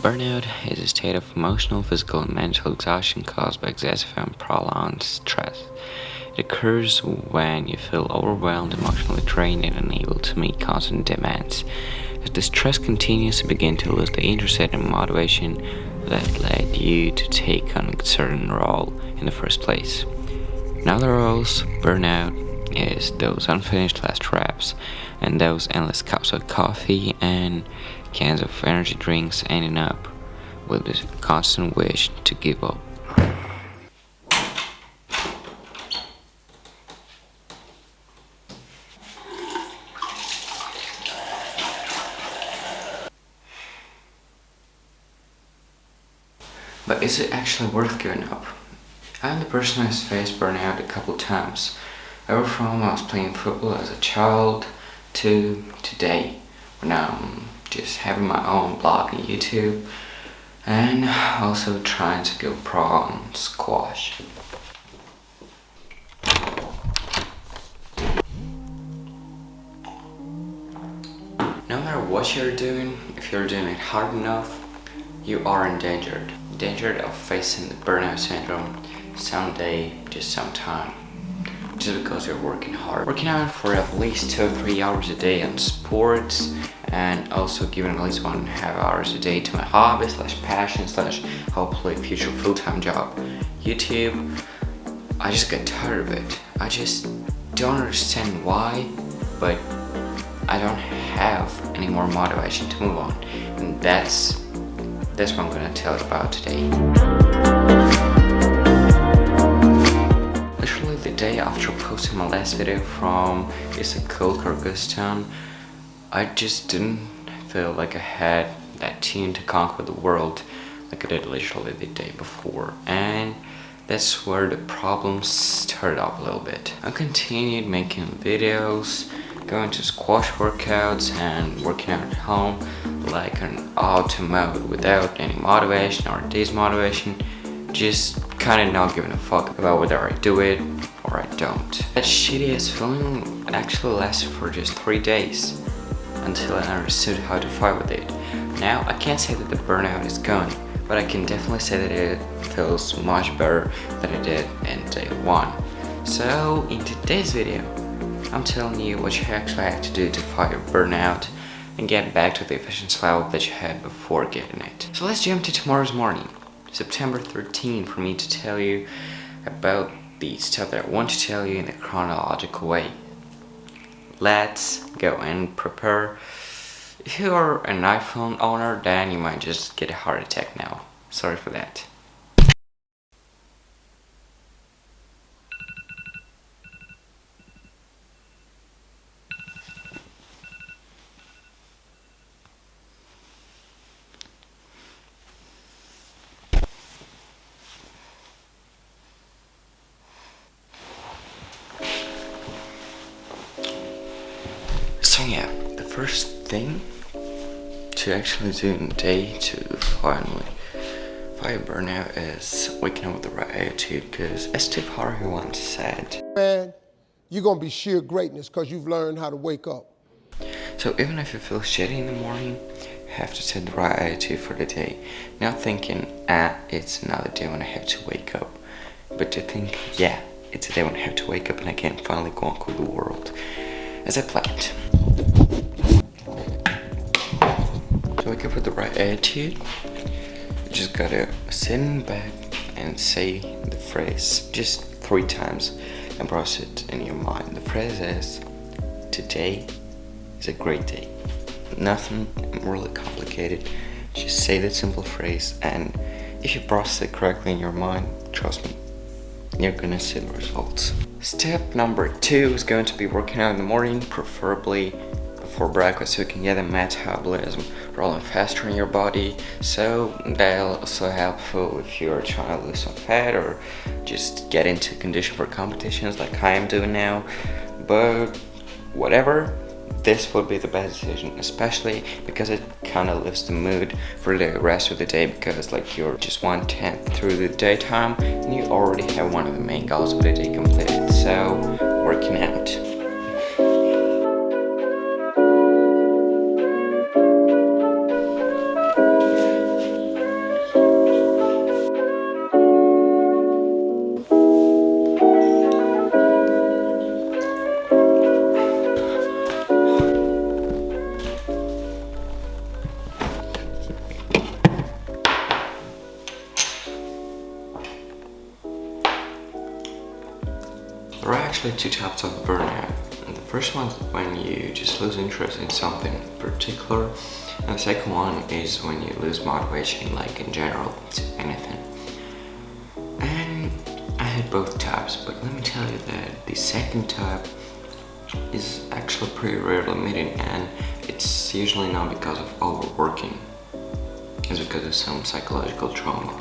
Burnout is a state of emotional, physical, and mental exhaustion caused by excessive and prolonged stress. It occurs when you feel overwhelmed, emotionally drained, and unable to meet constant demands. As the stress continues, you begin to lose the interest and motivation that led you to take on a certain role in the first place. In other roles, burnout is those unfinished last reps and those endless cups of coffee and cans of energy drinks ending up with this constant wish to give up. But is it actually worth giving up? I'm the person who has faced burnout a couple times. Ever from I was playing football as a child to today, when I'm just having my own blog on YouTube and also trying to go pro on squash. No matter what you're doing, if you're doing it hard enough, you are endangered. Endangered of facing the burnout syndrome someday, just sometime. Just because you're working hard. Working out for at least 2 or 3 hours a day on sports, and also giving at least 1.5 hours a day to my hobby / passion / hopefully future full-time job. YouTube, I just get tired of it. I just don't understand why, but I don't have any more motivation to move on. And that's what I'm gonna tell you about today. Literally the day after posting my last video from Istanbul, Kyrgyzstan, I just didn't feel like I had that team to conquer the world like I did literally the day before, and that's where the problems started up a little bit. I continued making videos, going to squash workouts and working out at home like an auto mode without any motivation or desmotivation, just kinda not giving a fuck about whether I do it or I don't. That shitty ass feeling actually lasted for just 3 days until I understood how to fight with it. Now I can't say that the burnout is gone, but I can definitely say that it feels much better than it did in day 1. So in today's video, I'm telling you what you actually have to do to fight your burnout and get back to the efficiency level that you had before getting it. So let's jump to tomorrow's morning, September 13th, for me to tell you about the stuff that I want to tell you in a chronological way. Let's go and prepare. If you are an iPhone owner, then you might just get a heart attack now. Sorry for that. So yeah, the first thing to actually do in the day to finally fight burnout is waking up with the right attitude, because as Steve Harvey once said, man, you're gonna be sheer greatness because you've learned how to wake up. So even if you feel shitty in the morning, you have to set the right attitude for the day. Not thinking, it's another day when I have to wake up, but to think, yeah, it's a day when I have to wake up and I can finally conquer the world as I planned. To wake up with the right attitude, you just gotta sit in bed and say the phrase just 3 times and process it in your mind. The phrase is, today is a great day. Nothing really complicated. Just say that simple phrase, and if you process it correctly in your mind, trust me, you're gonna see the results. Step number 2 is going to be working out in the morning, preferably before breakfast, so you can get the metabolism rolling faster in your body. So that'll also helpful if you're trying to lose some fat or just get into condition for competitions like I am doing now. But whatever, this would be the best decision, especially because it kind of lifts the mood for the rest of the day, because like you're just 1/10 through the daytime and you already have one of the main goals of the day completed. So working out. actually two types of burnout. And the first one is when you just lose interest in something particular, and the second one is when you lose motivation, like in general, to anything. And I had both types, but let me tell you that the second type is actually pretty rarely meeting, and it's usually not because of overworking. It's because of some psychological trauma.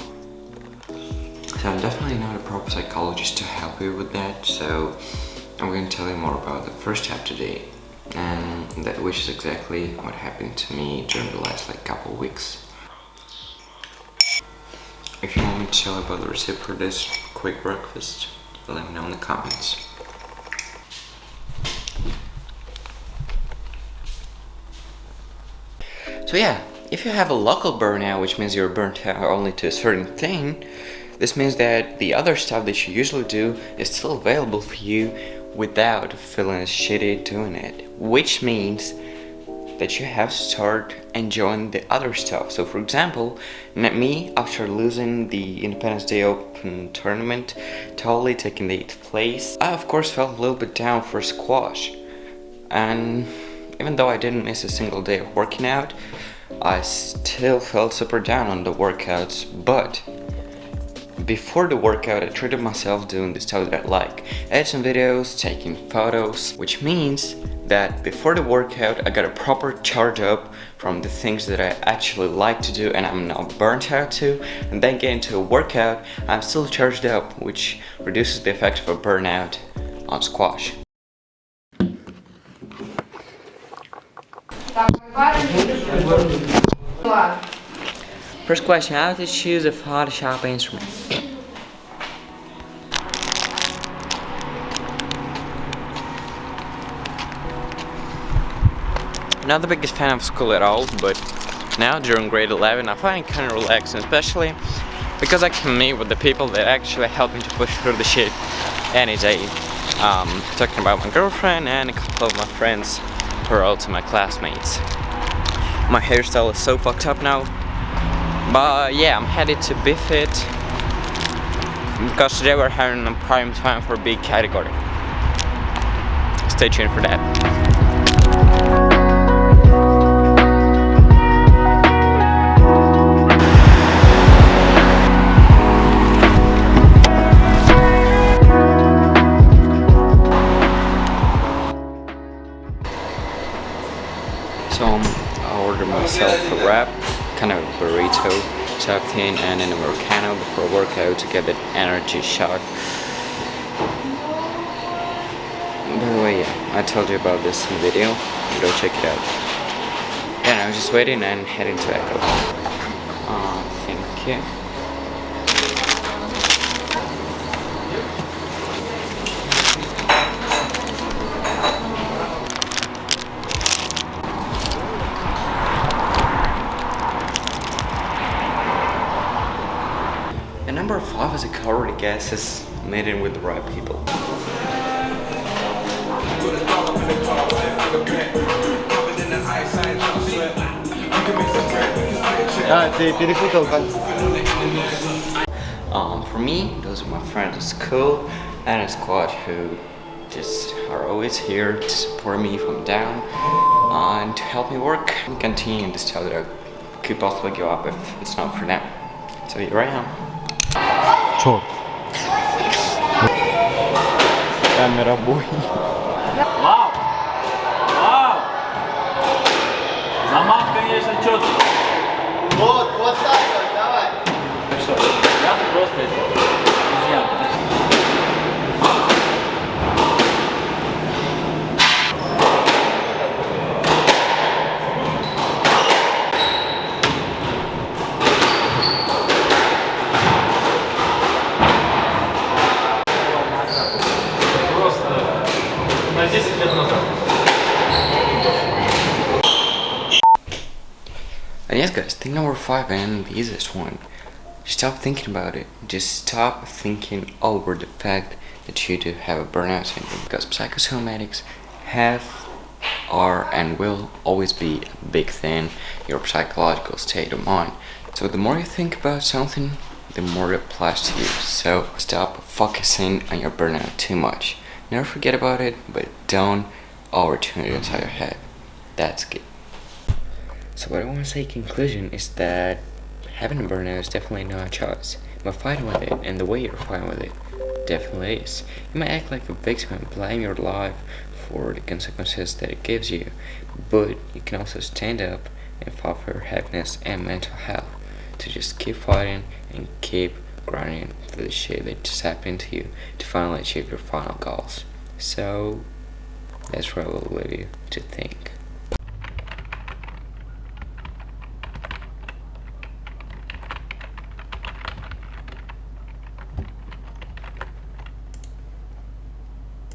So I'm definitely not a proper psychologist to help you with that, so I'm going to tell you more about the first type today, and that which is exactly what happened to me during the last couple of weeks. If you want me to tell you about the recipe for this quick breakfast, let me know in the comments. So yeah, if you have a local burnout, which means you're burnt out only to a certain thing, this means that the other stuff that you usually do is still available for you without feeling shitty doing it. Which means that you have to start enjoying the other stuff. So for example, me, after losing the Independence Day Open tournament, totally taking the 8th place, I of course felt a little bit down for squash. And even though I didn't miss a single day of working out, I still felt super down on the workouts. But before the workout, I treated myself doing the stuff that I like. Edit some videos, taking photos, which means that before the workout I got a proper charge up from the things that I actually like to do and I'm not burnt out to, and then get into a workout, I'm still charged up, which reduces the effect of a burnout on squash. First question, how to choose a Photoshop instrument? Not the biggest fan of school at all, but now during grade 11 I find it kind of relaxing, especially because I can meet with the people that actually help me to push through the shit any day. Talking about my girlfriend and a couple of my friends who are also my classmates. My hairstyle is so fucked up now, but yeah, I'm headed to BFit because today we're having a prime time for big category. Stay tuned for that. So I ordered myself a wrap, kind of a burrito type thing, and an Americano before a workout to get that energy shot. By the way, yeah, I told you about this in the video, go check it out. Yeah, I was just waiting and heading to Echo. Thank you. And number 5, as I already guessed, is meeting with the right people. For me, those are my friends at school and at squad who just are always here to support me if I'm down and to help me work and continue the stuff that I could possibly give up if it's not for them. So here I am. Чёрт. Камера бой. Вау! Вау! Замах, конечно, четкий. Вот так вот, давай. Так что, я просто изъян. На 10 лет назад. And yes guys, thing number 5 and the easiest one. Stop thinking about it. Just stop thinking over the fact that you do have a burnout syndrome, because psychosomatics have, are, and will always be a big thing, your psychological state of mind. So the more you think about something, the more it applies to you. So stop focusing on your burnout too much. Never forget about it, but don't overturn it inside your head. That's key. So what I want to say in conclusion is that having a burnout is definitely not a choice, but fighting with it and the way you're fighting with it definitely is. You might act like a victim and blame your life for the consequences that it gives you, but you can also stand up and fight for your happiness and mental health, to just keep fighting and keep grinding through the shit that just happened to you to finally achieve your final goals. So that's where I will leave you to think.